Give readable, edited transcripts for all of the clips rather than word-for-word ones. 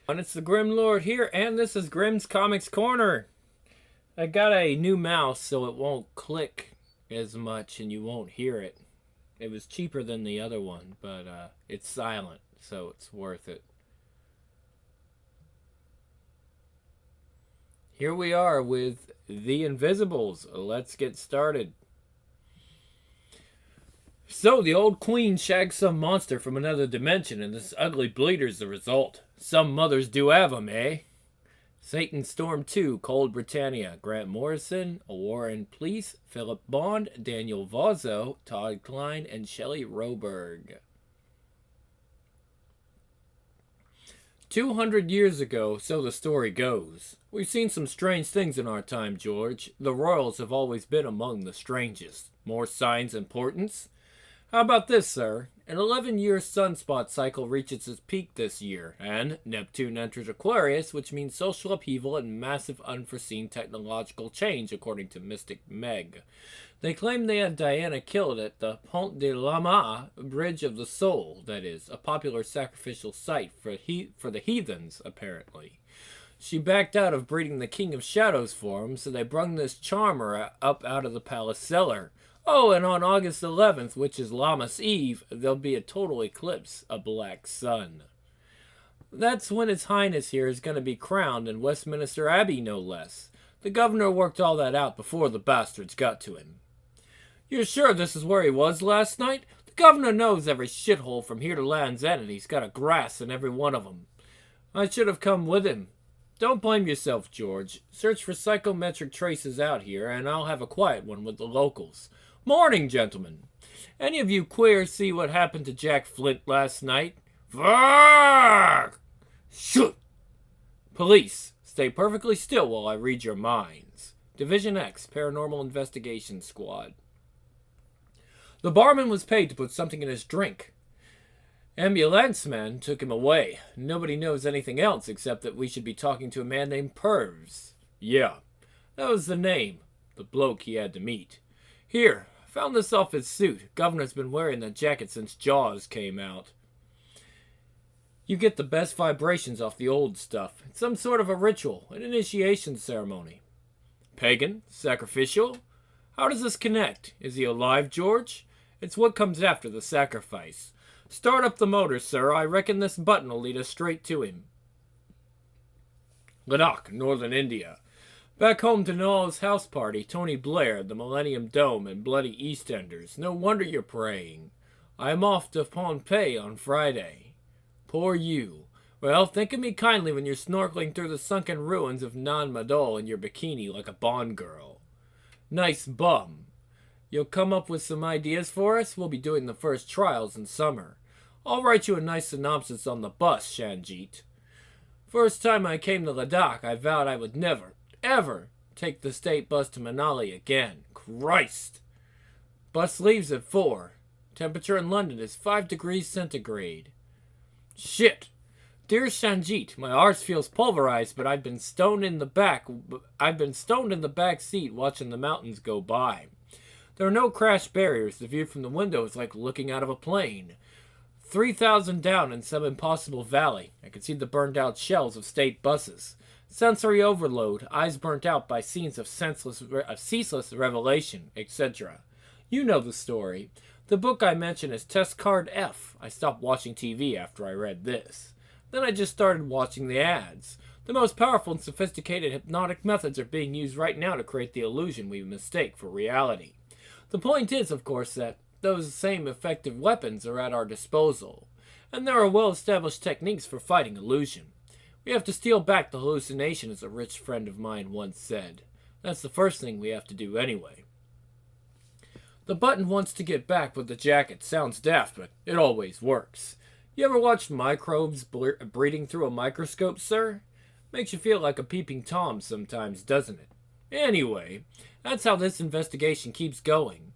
And it's the Grim Lord here, and this is Grim's Comics Corner. I got a new mouse so it won't click as much and you won't hear it. It was cheaper than the other one, but it's silent, so it's worth it. Here we are with The Invisibles. Let's get started. So, the old queen shags some monster from another dimension, and this ugly bleeder's the result. Some mothers do have 'em, eh? Satan Storm 2, Cold Britannia, Grant Morrison, Warren Pleece, Philip Bond, Daniel Vazzo, Todd Klein, and Shelley Roberg. 200 years ago, so the story goes. We've seen some strange things in our time, George. The royals have always been among the strangest. More signs and portents? How about this, sir? An 11-year sunspot cycle reaches its peak this year, and Neptune enters Aquarius, which means social upheaval and massive unforeseen technological change, according to Mystic Meg. They claim they had Diana killed at the Pont de Lama, Bridge of the Soul, that is, a popular sacrificial site for the heathens, apparently. She backed out of breeding the King of Shadows for him, so they brung this charmer up out of the palace cellar. Oh, and on August 11th, which is Lammas Eve, there'll be a total eclipse, a black sun. That's when His Highness here is going to be crowned in Westminster Abbey, no less. The governor worked all that out before the bastards got to him. You're sure this is where he was last night? The governor knows every shithole from here to Land's End, and he's got a grass in every one of 'em. I should have come with him. Don't blame yourself, George. Search for psychometric traces out here, and I'll have a quiet one with the locals. Morning, gentlemen. Any of you queers see what happened to Jack Flint last night? Fuck! Shoot! Police, stay perfectly still while I read your minds. Division X, Paranormal Investigation Squad. The barman was paid to put something in his drink. Ambulance man took him away. Nobody knows anything else except that we should be talking to a man named Purves. Yeah, that was the name. The bloke he had to meet. Here, found this off his suit. Governor's been wearing that jacket since Jaws came out. You get the best vibrations off the old stuff. It's some sort of a ritual, an initiation ceremony. Pagan? Sacrificial? How does this connect? Is he alive, George? It's what comes after the sacrifice. Start up the motor, sir. I reckon this button will lead us straight to him. Ladakh, Northern India. Back home to Noel's house party, Tony Blair, the Millennium Dome, and bloody EastEnders. No wonder you're praying. I am off to Pompeii on Friday. Poor you. Well, think of me kindly when you're snorkeling through the sunken ruins of Nan Madol in your bikini like a Bond girl. Nice bum. You'll come up with some ideas for us? We'll be doing the first trials in summer. I'll write you a nice synopsis on the bus, Shanjit. First time I came to Ladakh, I vowed I would never, ever take the state bus to Manali again. Christ! Bus leaves at 4. Temperature in London is 5 degrees centigrade. Shit! Dear Shanjit, my arse feels pulverized, but I've been stoned in the back seat watching the mountains go by. There are no crash barriers. The view from the window is like looking out of a plane. 3,000 down in some impossible valley. I can see the burned out shells of state buses. Sensory overload, eyes burnt out by scenes of ceaseless revelation, etc. You know the story. The book I mentioned is Test Card F. I stopped watching TV after I read this. Then I just started watching the ads. The most powerful and sophisticated hypnotic methods are being used right now to create the illusion we mistake for reality. The point is, of course, that those same effective weapons are at our disposal, and there are well-established techniques for fighting illusion. We have to steal back the hallucination, as a rich friend of mine once said. That's the first thing we have to do anyway. The button wants to get back with the jacket. Sounds daft, but it always works. You ever watched microbes breeding through a microscope, sir? Makes you feel like a peeping Tom sometimes, doesn't it? Anyway, that's how this investigation keeps going.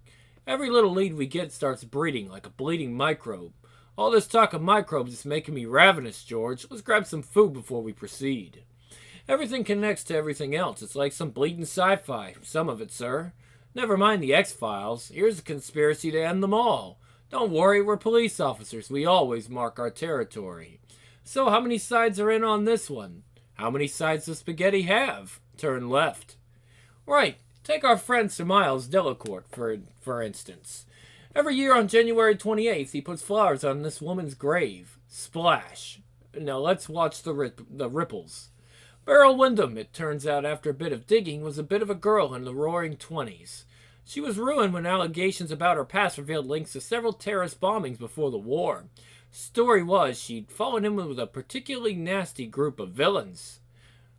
Every little lead we get starts breeding like a bleeding microbe. All this talk of microbes is making me ravenous, George. Let's grab some food before we proceed. Everything connects to everything else. It's like some bleeding sci-fi. Some of it, sir. Never mind the X-Files. Here's a conspiracy to end them all. Don't worry, we're police officers. We always mark our territory. So how many sides are in on this one? How many sides does spaghetti have? Turn left. Right. Take our friend Sir Miles Delacourt, for instance. Every year on January 28th, he puts flowers on this woman's grave. Splash. Now let's watch the ripples. Beryl Windham, it turns out after a bit of digging, was a bit of a girl in the roaring 20s. She was ruined when allegations about her past revealed links to several terrorist bombings before the war. Story was she'd fallen in with a particularly nasty group of villains.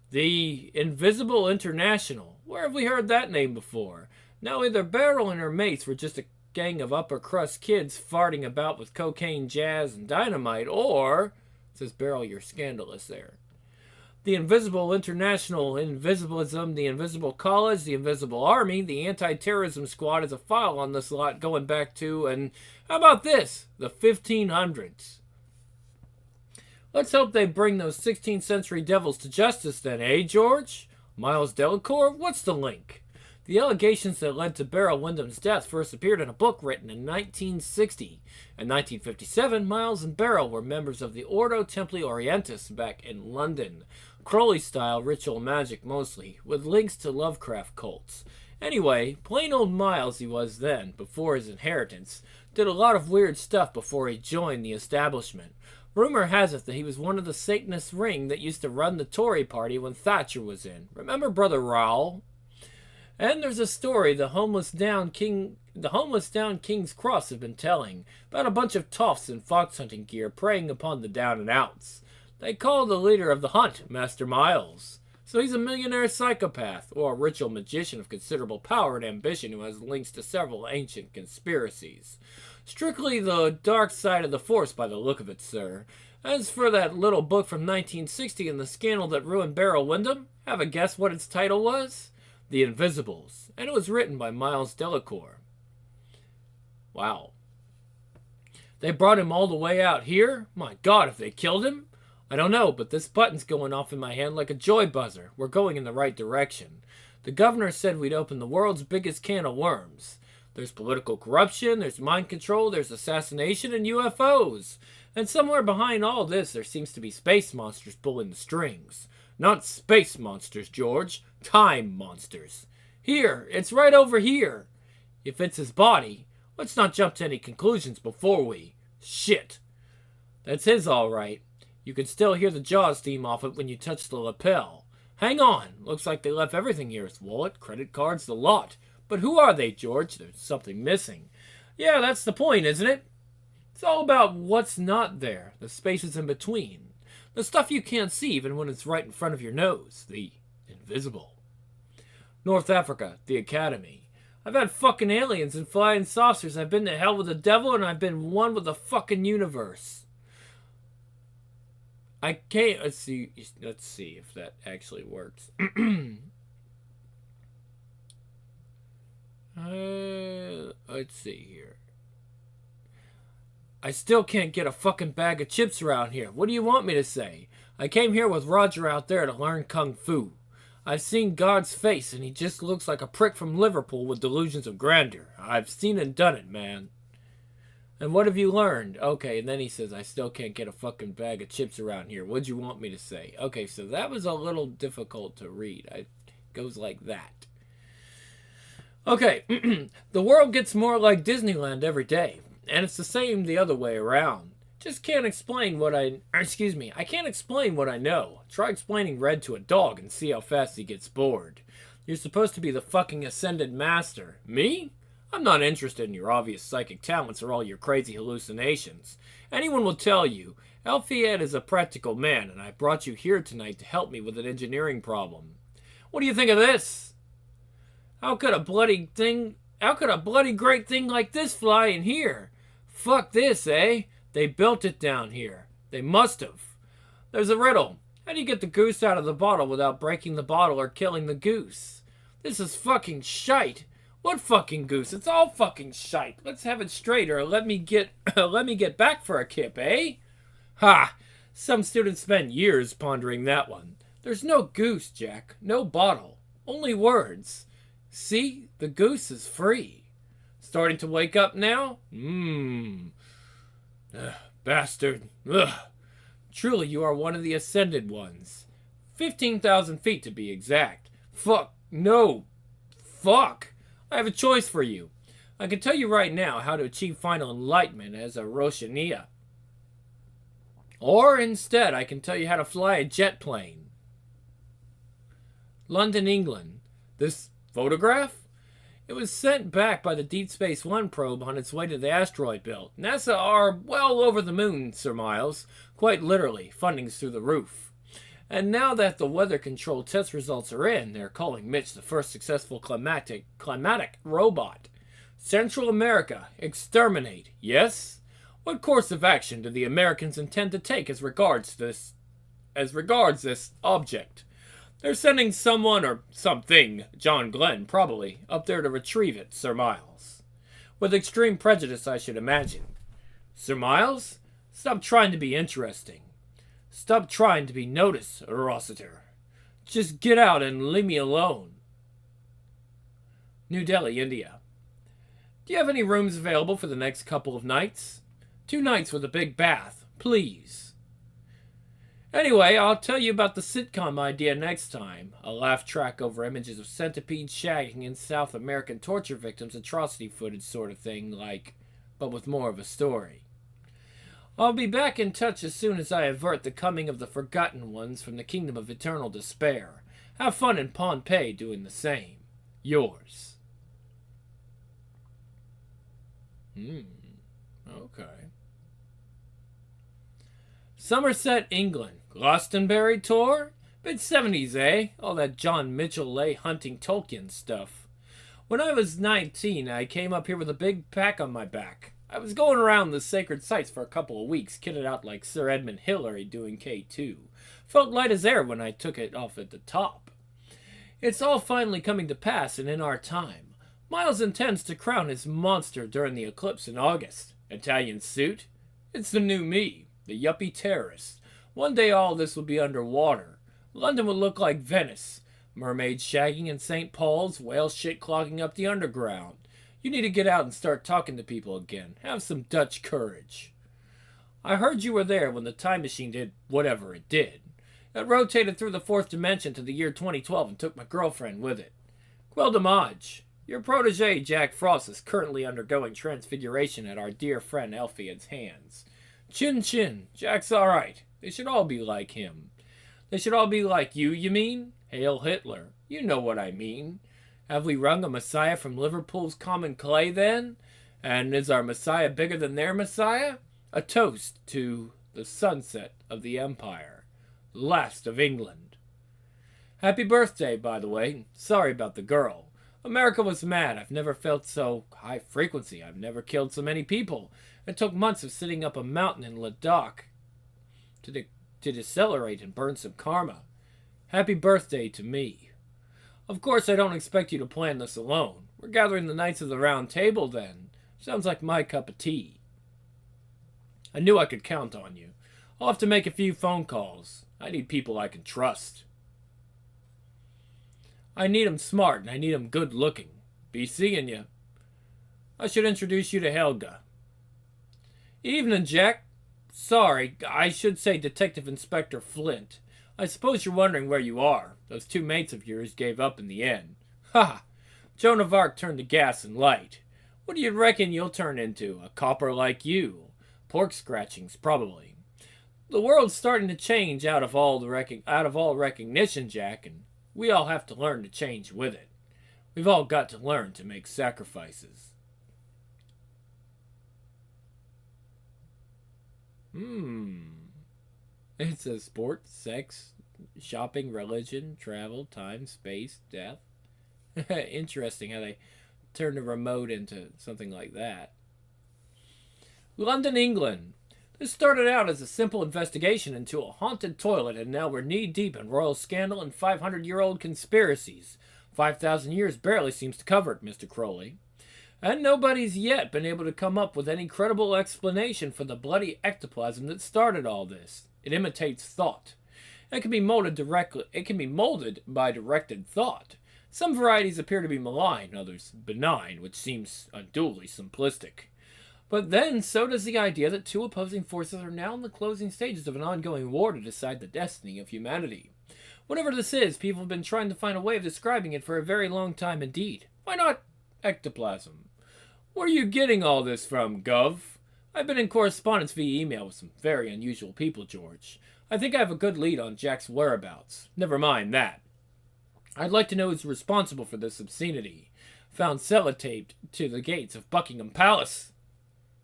The Invisible International. Where have we heard that name before? Now either Beryl and her mates were just a gang of upper crust kids farting about with cocaine, jazz, and dynamite, or, says Beryl, you're scandalous there. The Invisible International, Invisibilism, the Invisible College, the Invisible Army, the Anti-Terrorism Squad is a file on this lot going back to, and how about this, the 1500s. Let's hope they bring those 16th century devils to justice then, eh, George? Miles Delacour, what's the link? The allegations that led to Beryl Windham's death first appeared in a book written in 1960. In 1957, Miles and Beryl were members of the Ordo Templi Orientis back in London. Crowley-style ritual magic mostly, with links to Lovecraft cults. Anyway, plain old Miles he was then, before his inheritance, did a lot of weird stuff before he joined the establishment. Rumor has it that he was one of the Satanist ring that used to run the Tory party when Thatcher was in. Remember Brother Raoul? And there's a story the homeless down King's Cross have been telling about a bunch of toffs in fox hunting gear preying upon the down and outs. They call the leader of the hunt Master Miles. So he's a millionaire psychopath, or a ritual magician of considerable power and ambition who has links to several ancient conspiracies. Strictly the dark side of the force by the look of it, sir. As for that little book from 1960 and the scandal that ruined Beryl Windham, have a guess what its title was? The Invisibles, and it was written by Miles Delacour. Wow. They brought him all the way out here? My God, if they killed him? I don't know, but this button's going off in my hand like a joy buzzer. We're going in the right direction. The governor said we'd open the world's biggest can of worms. There's political corruption, there's mind control, there's assassination, and UFOs. And somewhere behind all this, there seems to be space monsters pulling the strings. Not space monsters, George. Time monsters. Here, it's right over here. If it's his body, let's not jump to any conclusions before we... Shit. That's his all right. You can still hear the jaws steam off it when you touch the lapel. Hang on. Looks like they left everything here. His wallet, credit cards, the lot. But who are they, George? There's something missing. Yeah, that's the point, isn't it? It's all about what's not there. The spaces in between. The stuff you can't see even when it's right in front of your nose. The invisible. North Africa, the Academy. I've had fucking aliens and flying saucers. I've been to hell with the devil and I've been one with the fucking universe. I can't... Let's see if that actually works. Let's see here. I still can't get a fucking bag of chips around here. What do you want me to say? I came here with Roger out there to learn Kung Fu. I've seen God's face, and he just looks like a prick from Liverpool with delusions of grandeur. I've seen and done it, man. And what have you learned? Okay, and then he says, I still can't get a fucking bag of chips around here. What'd you want me to say? Okay, so that was a little difficult to read. It goes like that. Okay, the world gets more like Disneyland every day. And it's the same the other way around. Just can't explain what I can't explain what I know. Try explaining red to a dog and see how fast he gets bored. You're supposed to be the fucking ascended master. Me? I'm not interested in your obvious psychic talents or all your crazy hallucinations. Anyone will tell you, Alfayette is a practical man, and I brought you here tonight to help me with an engineering problem. What do you think of this? How could a bloody great thing like this fly in here? Fuck this, eh? They built it down here. They must have. There's a riddle. How do you get the goose out of the bottle without breaking the bottle or killing the goose? This is fucking shite. What fucking goose? It's all fucking shite. Let's have it straight or let me get back for a kip, eh? Ha! Some students spent years pondering that one. There's no goose, Jack. No bottle. Only words. See? The goose is free. Starting to wake up now? Bastard. Ugh. Truly, you are one of the ascended ones. 15,000 feet to be exact. Fuck. No. Fuck. I have a choice for you. I can tell you right now how to achieve final enlightenment as a Roshania. Or instead, I can tell you how to fly a jet plane. London, England. This photograph? It was sent back by the Deep Space One probe on its way to the asteroid belt. NASA are well over the moon, Sir Miles. Quite literally, funding's through the roof. And now that the weather control test results are in, they're calling Mitch the first successful climatic robot. Central America, exterminate, yes? What course of action do the Americans intend to take as regards this object? They're sending someone or something, John Glenn probably, up there to retrieve it, Sir Miles. With extreme prejudice, I should imagine. Sir Miles? Stop trying to be interesting. Stop trying to be noticed, Rossiter. Just get out and leave me alone. New Delhi, India. Do you have any rooms available for the next couple of nights? 2 nights with a big bath, please. Anyway, I'll tell you about the sitcom idea next time. A laugh track over images of centipedes shagging in South American torture victims, atrocity footage sort of thing, but with more of a story. I'll be back in touch as soon as I avert the coming of the Forgotten Ones from the Kingdom of Eternal Despair. Have fun in Pompeii doing the same. Yours. Okay. Somerset, England. Glastonbury tour? Bit 70s, eh? All that John Mitchell lay hunting Tolkien stuff. When I was 19, I came up here with a big pack on my back. I was going around the sacred sites for a couple of weeks, kitted out like Sir Edmund Hillary doing K2. Felt light as air when I took it off at the top. It's all finally coming to pass, and in our time. Miles intends to crown his monster during the eclipse in August. Italian suit? It's the new me, the yuppie terrorist. One day all this will be underwater. London will look like Venice. Mermaids shagging in St. Paul's, whale shit clogging up the underground. You need to get out and start talking to people again. Have some Dutch courage. I heard you were there when the time machine did whatever it did. It rotated through the 4th dimension to the year 2012 and took my girlfriend with it. Quel dommage. Your protege, Jack Frost, is currently undergoing transfiguration at our dear friend Elfiad's hands. Chin chin. Jack's alright. They should all be like him. They should all be like you mean? Hail Hitler. You know what I mean. Have we wrung a Messiah from Liverpool's common clay, then? And is our Messiah bigger than their Messiah? A toast to the sunset of the Empire. Last of England. Happy birthday, by the way. Sorry about the girl. America was mad. I've never felt so high frequency. I've never killed so many people. It took months of sitting up a mountain in Ladakh to decelerate and burn some karma. Happy birthday to me. Of course, I don't expect you to plan this alone. We're gathering the Knights of the Round Table, then. Sounds like my cup of tea. I knew I could count on you. I'll have to make a few phone calls. I need people I can trust. I need 'em smart, and I need 'em good-looking. Be seeing you. I should introduce you to Helga. Evening, Jack. Sorry, I should say Detective Inspector Flint. I suppose you're wondering where you are. Those 2 mates of yours gave up in the end. Ha! Joan of Arc turned to gas and light. What do you reckon you'll turn into? A copper like you? Pork scratchings, probably. The world's starting to change out of all recognition, Jack, and we all have to learn to change with it. We've all got to learn to make sacrifices. It says sports, sex, shopping, religion, travel, time, space, death. Interesting how they turned a remote into something like that. London, England. This started out as a simple investigation into a haunted toilet, and now we're knee-deep in royal scandal and 500-year-old conspiracies. 5,000 years barely seems to cover it, Mr. Crowley. And nobody's yet been able to come up with any credible explanation for the bloody ectoplasm that started all this. It imitates thought. It can be molded by directed thought. Some varieties appear to be malign, others benign, which seems unduly simplistic. But then, so does the idea that two opposing forces are now in the closing stages of an ongoing war to decide the destiny of humanity. Whatever this is, people have been trying to find a way of describing it for a very long time indeed. Why not ectoplasm? Where are you getting all this from, Gov? I've been in correspondence via email with some very unusual people, George. I think I have a good lead on Jack's whereabouts. Never mind that. I'd like to know who's responsible for this obscenity. Found sellotaped to the gates of Buckingham Palace.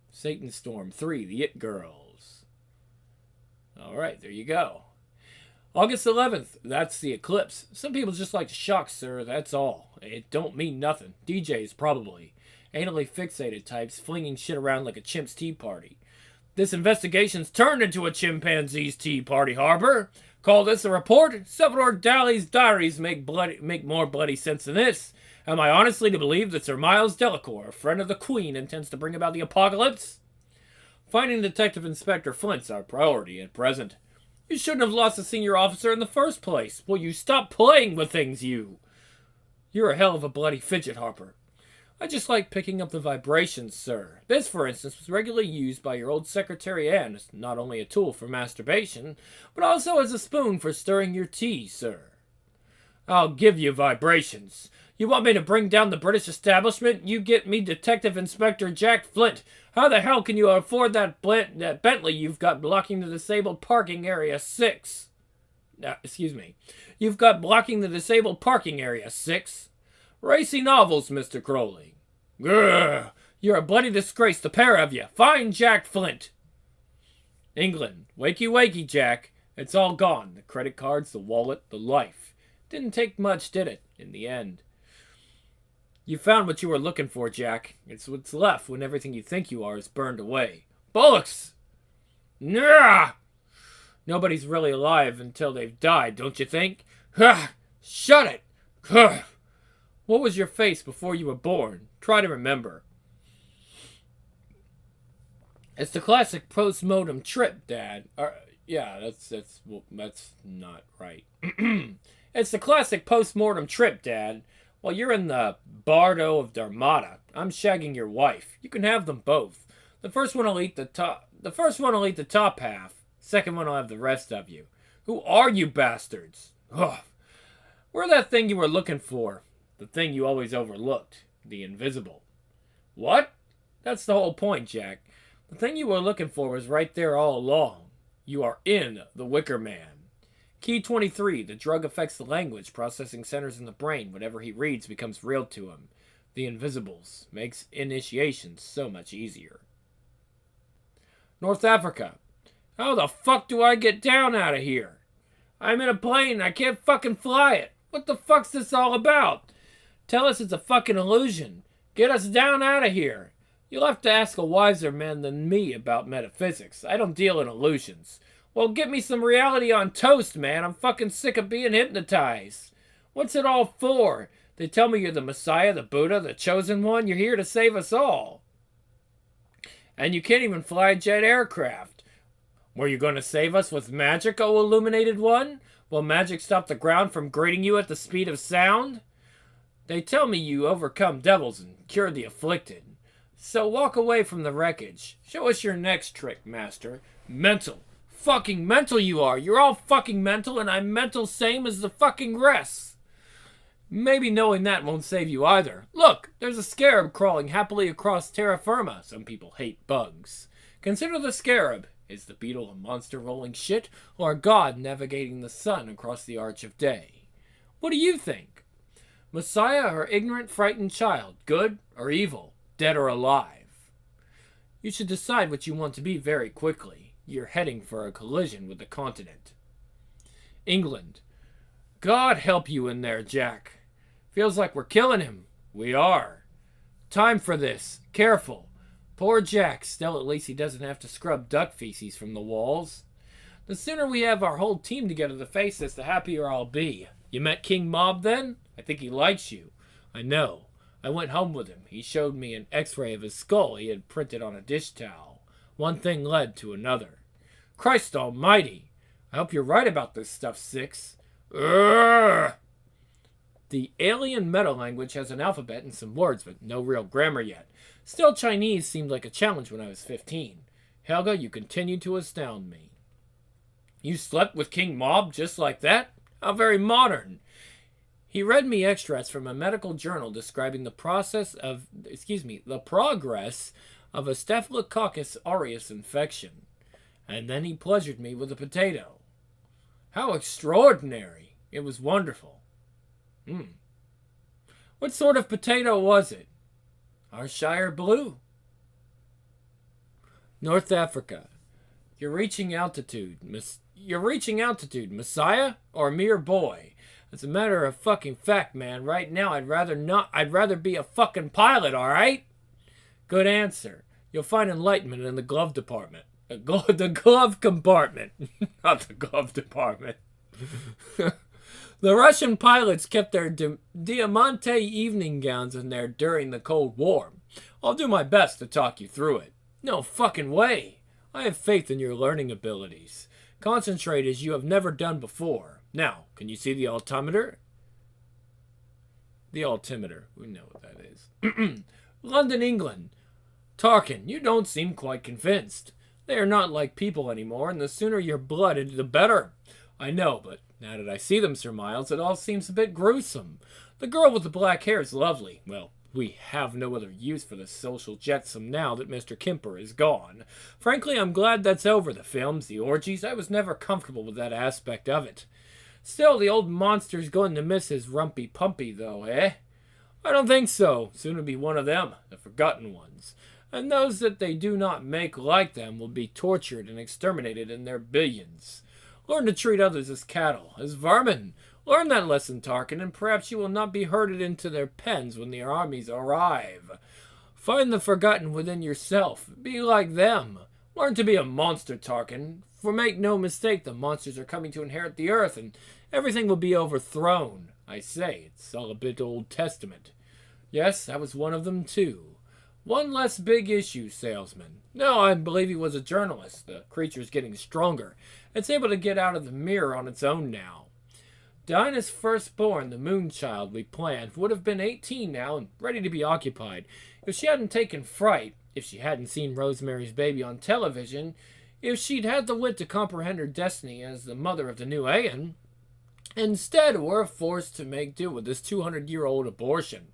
Satan Storm 3, the It Girls. Alright, there you go. August 11th, that's the eclipse. Some people just like to shock, sir, that's all. It don't mean nothing. DJs, probably. Anally fixated types flinging shit around like a chimp's tea party. This investigation's turned into a chimpanzee's tea party, Harbor. Call this a report? Salvador Dali's diaries make more bloody sense than this. Am I honestly to believe that Sir Miles Delacour, a friend of the Queen, intends to bring about the apocalypse? Finding Detective Inspector Flint's our priority at present. You shouldn't have lost a senior officer in the first place. Will you stop playing with things, you? You're a hell of a bloody fidget, Harper. I just like picking up the vibrations, sir. This, for instance, was regularly used by your old secretary Anne as not only a tool for masturbation, but also as a spoon for stirring your tea, sir. I'll give you vibrations. You want me to bring down the British establishment? You get me Detective Inspector Jack Flint. How the hell can you afford that Bentley you've got blocking the disabled parking area 6? You've got blocking the disabled parking area 6. Racy novels, Mr. Crowley. Grrr, you're a bloody disgrace, the pair of you. Find Jack Flint. England, wakey wakey, Jack. It's all gone. The credit cards, the wallet, the life. Didn't take much, did it, in the end? You found what you were looking for, Jack. It's what's left when everything you think you are is burned away. Bullocks! Nah! Nobody's really alive until they've died, don't you think? Shut it! What was your face before you were born? Try to remember. It's the classic post-mortem trip, Dad. Yeah, that's not right. It's the classic post-mortem trip, Dad. While you're in the Bardo of Darmada, I'm shagging your wife. You can have them both. The first one will eat the top half. Second one will have the rest of you. Who are you bastards? Ugh. We're that thing you were looking for. The thing you always overlooked. The invisible. What? That's the whole point, Jack. The thing you were looking for was right there all along. You are in the Wicker Man. Key 23. The drug affects the language processing centers in the brain. Whatever he reads becomes real to him. The Invisibles. Makes initiation so much easier. North Africa. How the fuck do I get down out of here? I'm in a plane and I can't fucking fly it. What the fuck's this all about? Tell us it's a fucking illusion. Get us down out of here. You'll have to ask a wiser man than me about metaphysics. I don't deal in illusions. Well, get me some reality on toast, man. I'm fucking sick of being hypnotized. What's it all for? They tell me you're the Messiah, the Buddha, the chosen one. You're here to save us all. And you can't even fly a jet aircraft. Were you going to save us with magic, O illuminated one? Will magic stop the ground from grating you at the speed of sound? They tell me you overcome devils and cure the afflicted. So walk away from the wreckage. Show us your next trick, master. Mental. Fucking mental you are. You're all fucking mental and I'm mental same as the fucking rest. Maybe knowing that won't save you either. Look, there's a scarab crawling happily across terra firma. Some people hate bugs. Consider the scarab. Is the beetle a monster rolling shit or a god navigating the sun across the arch of day? What do you think? Messiah or ignorant, frightened child? Good or evil? Dead or alive? You should decide what you want to be very quickly. You're heading for a collision with the continent. England. God help you in there, Jack. Feels like we're killing him. We are. Time for this. Careful. Poor Jack. Still, at least he doesn't have to scrub duck feces from the walls. The sooner we have our whole team together to face this, the happier I'll be. You met King Mob then? I think he likes you. I know. I went home with him. He showed me an x-ray of his skull he had printed on a dish towel. One thing led to another. Christ almighty! I hope you're right about this stuff, Six. Urgh! The alien meta language has an alphabet and some words, but no real grammar yet. Still, Chinese seemed like a challenge when I was 15. Helga, you continue to astound me. You slept with King Mob just like that? How very modern. He read me extracts from a medical journal describing the progress of a Staphylococcus aureus infection. And then he pleasured me with a potato. How extraordinary. It was wonderful. What sort of potato was it? Our Shire Blue. North Africa. You're reaching altitude, Messiah, or mere boy. As a matter of fucking fact, man, right now I'd rather be a fucking pilot, alright? Good answer. You'll find enlightenment in the glove department. The glove compartment. Not the glove department. The Russian pilots kept their diamante evening gowns in there during the Cold War. I'll do my best to talk you through it. No fucking way. I have faith in your learning abilities. Concentrate as you have never done before. Now, can you see the altimeter? The altimeter. We know what that is. London, England. Tarkin, you don't seem quite convinced. They are not like people anymore, and the sooner you're blooded, the better. I know, but now that I see them, Sir Miles, it all seems a bit gruesome. The girl with the black hair is lovely. Well, we have no other use for the social jetsam now that Mr. Kemper is gone. Frankly, I'm glad that's over. The films, the orgies, I was never comfortable with that aspect of it. Still, the old monster's going to miss his rumpy pumpy, though, eh? I don't think so. Soon it'll be one of them, the forgotten ones. And those that they do not make like them will be tortured and exterminated in their billions. Learn to treat others as cattle, as vermin. Learn that lesson, Tarkin, and perhaps you will not be herded into their pens when their armies arrive. Find the forgotten within yourself. Be like them. Learn to be a monster, Tarkin. For make no mistake, the monsters are coming to inherit the earth, and everything will be overthrown. I say, it's all a bit Old Testament. Yes, that was one of them, too. One less big issue, salesman. No, I believe he was a journalist. The creature's getting stronger. It's able to get out of the mirror on its own now. Dinah's firstborn, the Moonchild we planned, would have been 18 now and ready to be occupied. If she hadn't taken fright, if she hadn't seen Rosemary's Baby on television, if she'd had the wit to comprehend her destiny as the mother of the new Aeon, instead we're forced to make do with this 200-year-old abortion.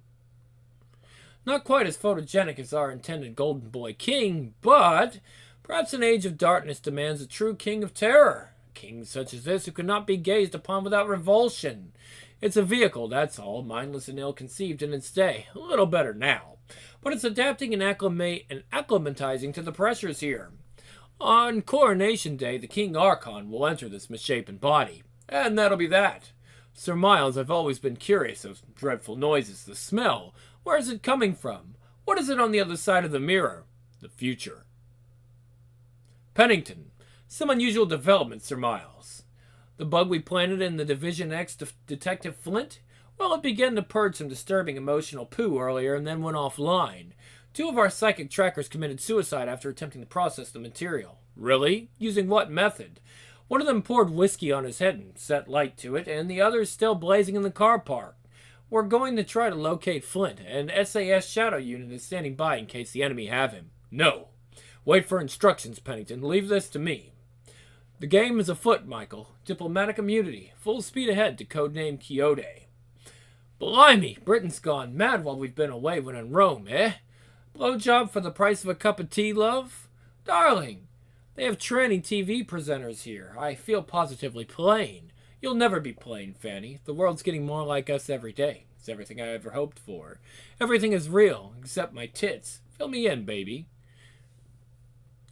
Not quite as photogenic as our intended Golden Boy King, but perhaps an age of darkness demands a true king of terror. A king such as this who cannot be gazed upon without revulsion. It's a vehicle, that's all, mindless and ill-conceived in its day. A little better now. But it's adapting and acclimatizing to the pressures here. On Coronation Day, the King Archon will enter this misshapen body. And that'll be that. Sir Miles, I've always been curious. Those dreadful noises, the smell. Where is it coming from? What is it on the other side of the mirror? The future. Pennington. Some unusual developments, Sir Miles. The bug we planted in the Division X Detective Flint? Well, it began to purge some disturbing emotional poo earlier and then went offline. 2 of our psychic trackers committed suicide after attempting to process the material. Really? Using what method? One of them poured whiskey on his head and set light to it, and the other is still blazing in the car park. We're going to try to locate Flint. An SAS shadow unit is standing by in case the enemy have him. No. Wait for instructions, Pennington. Leave this to me. The game is afoot, Michael. Diplomatic immunity. Full speed ahead to codename Quixote. Blimey, Britain's gone mad while we've been away when in Rome, eh? Blowjob for the price of a cup of tea, love? Darling, they have tranny TV presenters here. I feel positively plain. You'll never be plain, Fanny. The world's getting more like us every day. It's everything I ever hoped for. Everything is real, except my tits. Fill me in, baby.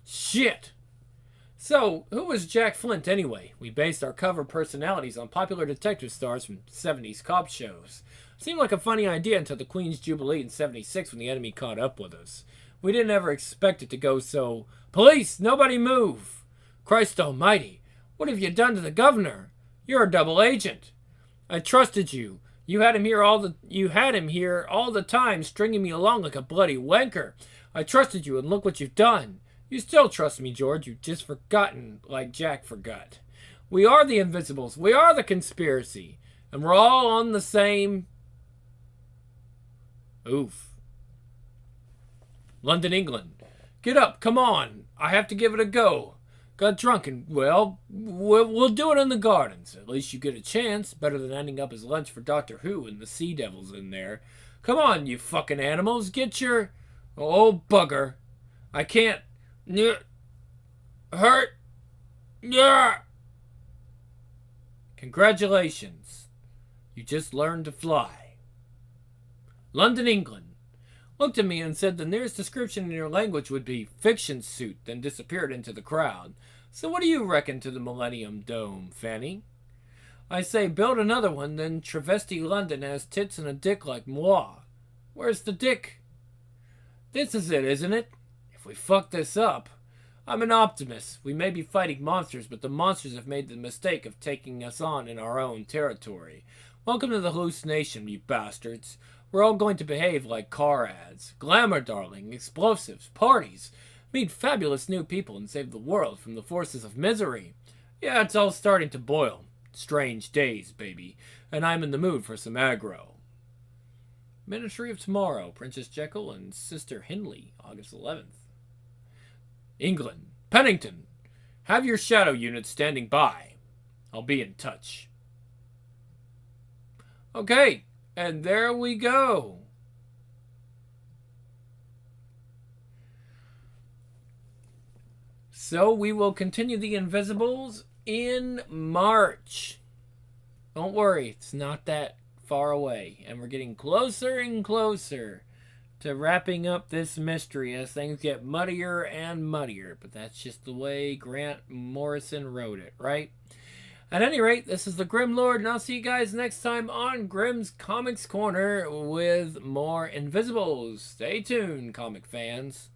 Shit! So, who was Jack Flint anyway? We based our cover personalities on popular detective stars from 70s cop shows. Seemed like a funny idea until the Queen's Jubilee in 76 when the enemy caught up with us. We didn't ever expect it to go so... Police! Nobody move! Christ almighty! What have you done to the governor? You're a double agent. I trusted you. You had him here all the time, stringing me along like a bloody wanker. I trusted you, and look what you've done. You still trust me, George. You've just forgotten, like Jack forgot. We are the Invisibles. We are the conspiracy. And we're all on the same... Oof. London, England. Get up, come on. I have to give it a go. Got drunk and, well, we'll do it in the gardens. At least you get a chance. Better than ending up as lunch for Doctor Who and the Sea Devils in there. Come on, you fucking animals. Get your... Oh, bugger. I can't... Hurt. Yeah. Congratulations. You just learned to fly. London, England. Looked at me and said the nearest description in your language would be fiction suit, then disappeared into the crowd. So what do you reckon to the Millennium Dome, Fanny? I say build another one, then travesty London has tits and a dick like moi. Where's the dick? This is it, isn't it? If we fuck this up... I'm an optimist. We may be fighting monsters, but the monsters have made the mistake of taking us on in our own territory. Welcome to the hallucination, you bastards. We're all going to behave like car ads. Glamour, darling, explosives, parties. Meet fabulous new people and save the world from the forces of misery. Yeah, it's all starting to boil. Strange days, baby. And I'm in the mood for some aggro. Ministry of Tomorrow, Princess Jekyll and Sister Hindley, August 11th. England. Pennington. Have your shadow unit standing by. I'll be in touch. Okay, and there we go. So we will continue the Invisibles in March. Don't worry, it's not that far away. And we're getting closer and closer to wrapping up this mystery as things get muddier and muddier. But that's just the way Grant Morrison wrote it, right? At any rate, this is the Grim Lord, and I'll see you guys next time on Grimm's Comics Corner with more Invisibles. Stay tuned, comic fans.